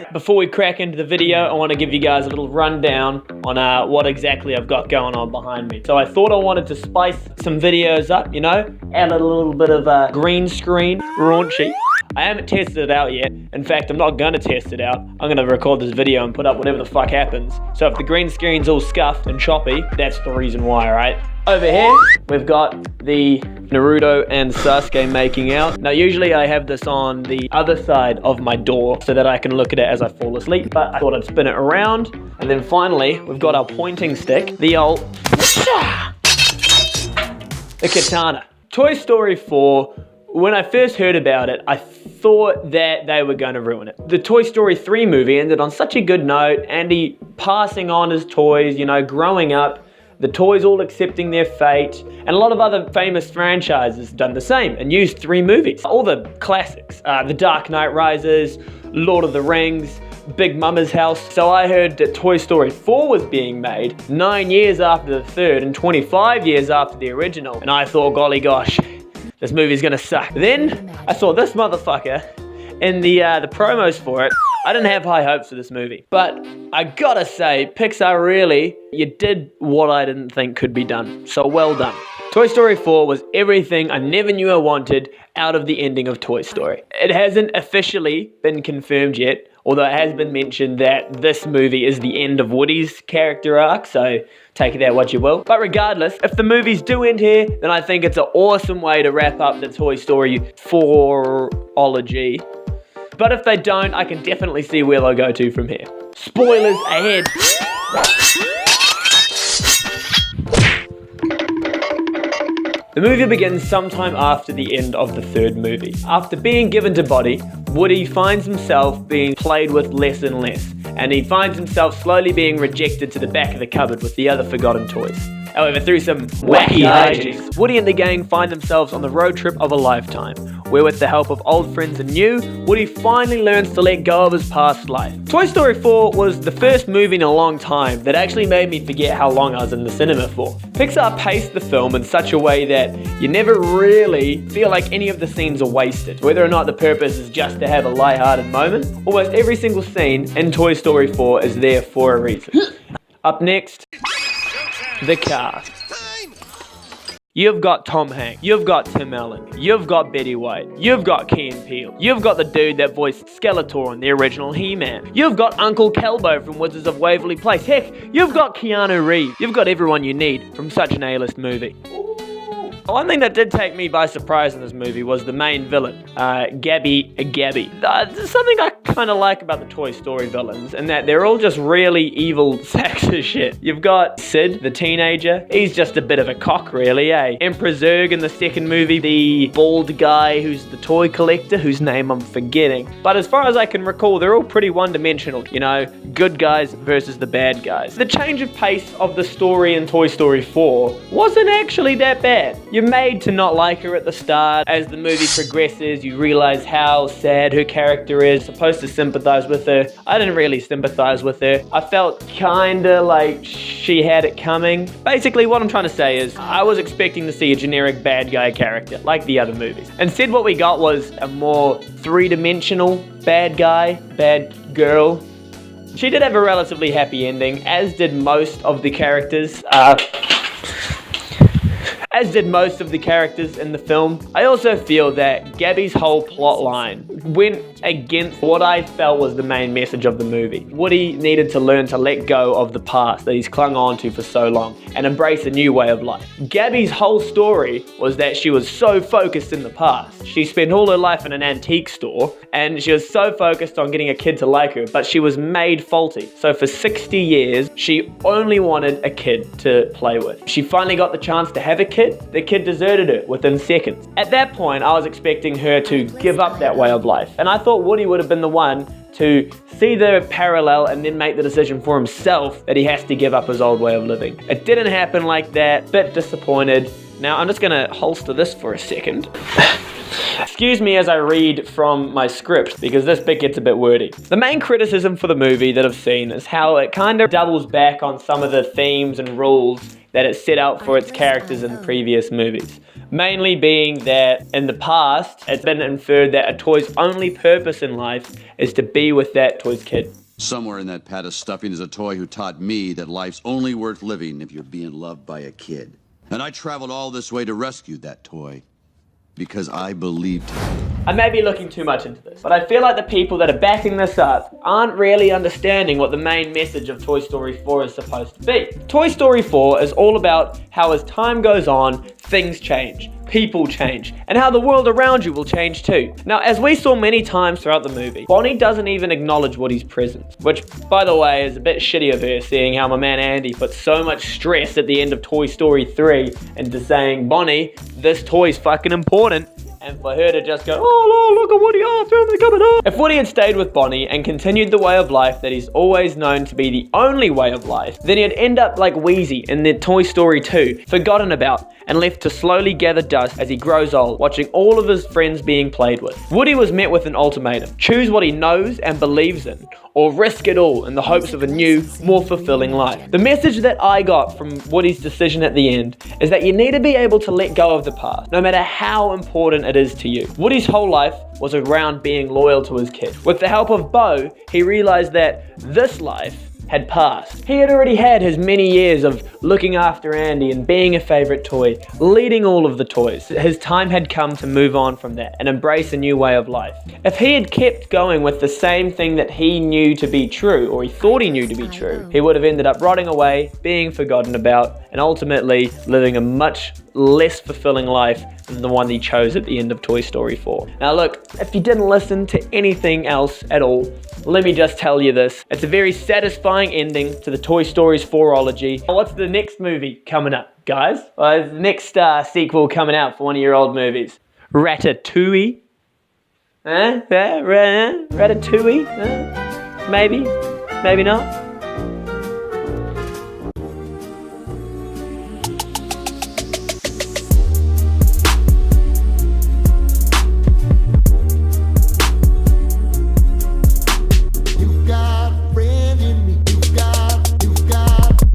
Alright, before we crack into the video, I want to give you guys a little rundown on what exactly I've got going on behind me. So I thought I wanted to spice some videos up, you know, add a little bit of green screen, raunchy. I haven't tested it out yet. In fact, I'm not going to test it out. I'm going to record this video and put up whatever the fuck happens. So if the green screen's all scuffed and choppy, that's the reason why, right? Over here, we've got the Naruto and Sasuke making out. Now, usually I have this on the other side of my door so that I can look at it as I fall asleep, but I thought I'd spin it around. And then finally, we've got our pointing stick, the old... the katana. Toy Story 4, when I first heard about it, I thought that they were going to ruin it. The Toy Story 3 movie ended on such a good note, Andy passing on his toys, you know, growing up, the toys all accepting their fate, and a lot of other famous franchises done the same and used 3 movies. All the classics, The Dark Knight Rises, Lord of the Rings, Big Mama's House. So I heard that Toy Story 4 was being made 9 years after the third and 25 years after the original, and I thought, golly gosh, this movie's gonna suck. Then I saw this motherfucker in the promos for it. I didn't have high hopes for this movie, but I gotta say, Pixar really, you did what I didn't think could be done. So well done. Toy Story 4 was everything I never knew I wanted out of the ending of Toy Story. It hasn't officially been confirmed yet, although it has been mentioned that this movie is the end of Woody's character arc, so take it out what you will. But regardless, if the movies do end here, then I think it's an awesome way to wrap up the Toy Story 4-ology. But if they don't, I can definitely see where they'll go to from here. Spoilers ahead. The movie begins sometime after the end of the third movie. After being given to Buddy, Woody finds himself being played with less and less, and he finds himself slowly being rejected to the back of the cupboard with the other forgotten toys. However, through some wacky hijinks, Woody and the gang find themselves on the road trip of a lifetime, where with the help of old friends and new, Woody finally learns to let go of his past life. Toy Story 4 was the first movie in a long time that actually made me forget how long I was in the cinema for. Pixar paced the film in such a way that you never really feel like any of the scenes are wasted. Whether or not the purpose is just to have a lighthearted moment, almost every single scene in Toy Story 4 is there for a reason. Up next, the cast. You've got Tom Hanks, you've got Tim Allen, you've got Betty White, you've got Key and Peele, you've got the dude that voiced Skeletor in the original He-Man, you've got Uncle Kelbo from Wizards of Waverly Place, heck, you've got Keanu Reeves, you've got everyone you need from such an A-list movie. One thing that did take me by surprise in this movie was the main villain, Gabby. There's something I kind of like about the Toy Story villains, in that they're all just really evil sacks of shit. You've got Sid, the teenager. He's just a bit of a cock, really, eh? Emperor Zurg in the second movie, the bald guy who's the toy collector, whose name I'm forgetting. But as far as I can recall, they're all pretty one-dimensional, you know, good guys versus the bad guys. The change of pace of the story in Toy Story 4 wasn't actually that bad. You're made to not like her at the start. As the movie progresses, you realize how sad her character is. Supposed to sympathize with her. I didn't really sympathize with her. I felt kinda like she had it coming. Basically, what I'm trying to say is, I was expecting to see a generic bad guy character, like the other movies. Instead, what we got was a more three-dimensional bad guy, bad girl. She did have a relatively happy ending, as did most of the characters. As did most of the characters in the film. I also feel that Gabby's whole plot line went against what I felt was the main message of the movie. Woody needed to learn to let go of the past that he's clung on to for so long and embrace a new way of life. Gabby's whole story was that she was so focused in the past. She spent all her life in an antique store and she was so focused on getting a kid to like her, but she was made faulty. So for 60 years, she only wanted a kid to play with. She finally got the chance to have a kid. The kid deserted her within seconds. At that point, I was expecting her to give up that way of life. And I thought Woody would have been the one to see the parallel and then make the decision for himself that he has to give up his old way of living. It didn't happen like that. Bit disappointed. Now, I'm just gonna holster this for a second. Excuse me as I read from my script, because this bit gets a bit wordy. The main criticism for the movie that I've seen is how it kind of doubles back on some of the themes and rules that it set out for its characters in previous movies. Mainly being that in the past, it's been inferred that a toy's only purpose in life is to be with that toy's kid. Somewhere in that pat of stuffing is a toy who taught me that life's only worth living if you're being loved by a kid. And I traveled all this way to rescue that toy because I believed him. I may be looking too much into this, but I feel like the people that are backing this up aren't really understanding what the main message of Toy Story 4 is supposed to be. Toy Story 4 is all about how as time goes on, things change, people change, and how the world around you will change too. Now, as we saw many times throughout the movie, Bonnie doesn't even acknowledge Woody's presence, which, by the way, is a bit shitty of her, seeing how my man Andy put so much stress at the end of Toy Story 3 into saying, Bonnie, this toy's fucking important. And for her to just go, oh, look at Woody, oh, film me coming up. If Woody had stayed with Bonnie and continued the way of life that he's always known to be the only way of life, then he'd end up like Wheezy in the Toy Story 2, forgotten about and left to slowly gather dust as he grows old, watching all of his friends being played with. Woody was met with an ultimatum: choose what he knows and believes in, or risk it all in the hopes of a new, more fulfilling life. The message that I got from Woody's decision at the end is that you need to be able to let go of the past, no matter how important it is to you. Woody's whole life was around being loyal to his kid. With the help of Bo, he realized that this life had passed. He had already had his many years of looking after Andy and being a favorite toy, leading all of the toys. His time had come to move on from that and embrace a new way of life. If he had kept going with the same thing that he knew to be true, or he thought he knew to be true, he would have ended up rotting away, being forgotten about, and ultimately living a much less fulfilling life than the one he chose at the end of Toy Story 4. Now look, if you didn't listen to anything else at all, let me just tell you this. It's a very satisfying ending to the Toy Stories 4-ology. What's the next movie coming up, guys? The next sequel coming out for one of your old movies. Ratatouille? Ratatouille? Maybe? Maybe not?